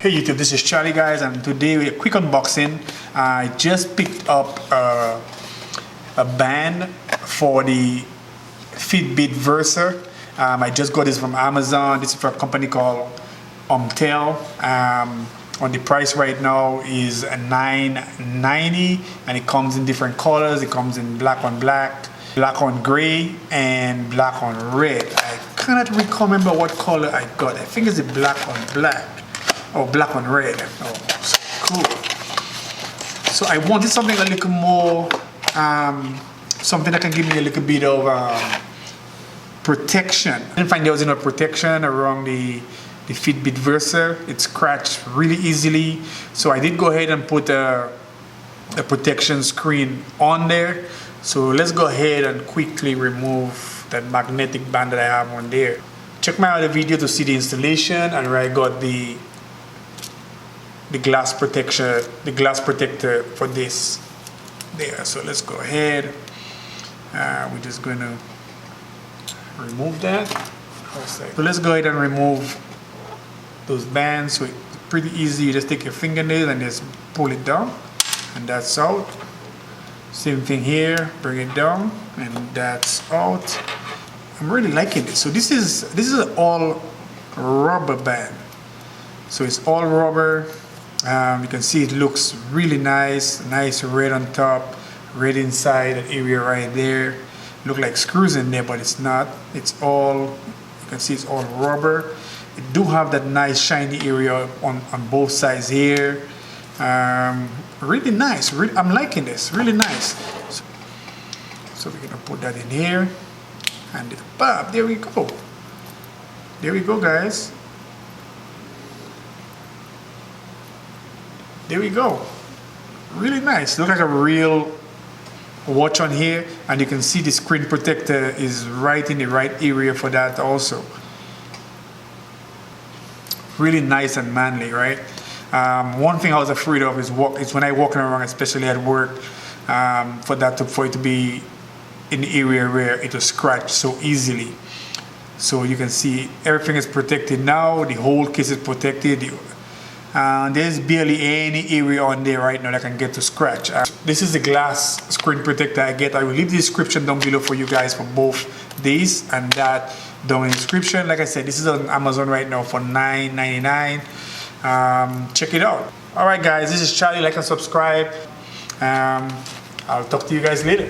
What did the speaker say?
Hey YouTube, this is Charlie guys, and today we have a quick unboxing. I just picked up a band for the Fitbit Versa. I just got this from Amazon. This is for a company called Umtel. On the price right now is $9.90, and it comes in different colors. It comes in black on black, black on gray, and black on red. I cannot remember what color I got. I think it's a black on black. Oh, black on red. Oh, so cool. So I wanted something a little more, something that can give me a little bit of protection. I didn't find there was enough protection around the Fitbit Versa. It scratched really easily. So I did go ahead and put a protection screen on there. So let's go ahead and quickly remove that magnetic band that I have on there. Check my other video to see the installation and where I got the glass protection, the glass protector for this there. So let's go ahead. We're just going to remove that. So let's go ahead and remove those bands. So it's pretty easy. You just take your fingernail and just pull it down, and that's out. Same thing here. Bring it down, and that's out. I'm really liking it. So this is all rubber band. So it's all rubber. You can see it looks really nice red on top, red inside, that area right there. Look like screws in there, but it's not. It's all, you can see it's all rubber. It do have that nice shiny area on both sides here. Really nice. I'm liking this. Really nice. So we're gonna put that in here, and bam, there we go. There we go, guys. There we go. Really nice. Look like a real watch on here, and you can see the screen protector is right in the right area for that also. Really nice and manly, right? One thing I was afraid of is when I walking around, especially at work, for it to be in the area where it will scratch so easily. So you can see everything is protected now. The whole case is protected. There's barely any area on there right now that can get to scratch. This is the glass screen protector I get. I will leave the description down below for you guys for both these and that down in the description. Like I said, this is on Amazon right now for $9.99. Check it out. Alright guys, this is Charlie. Like and subscribe. I'll talk to you guys later.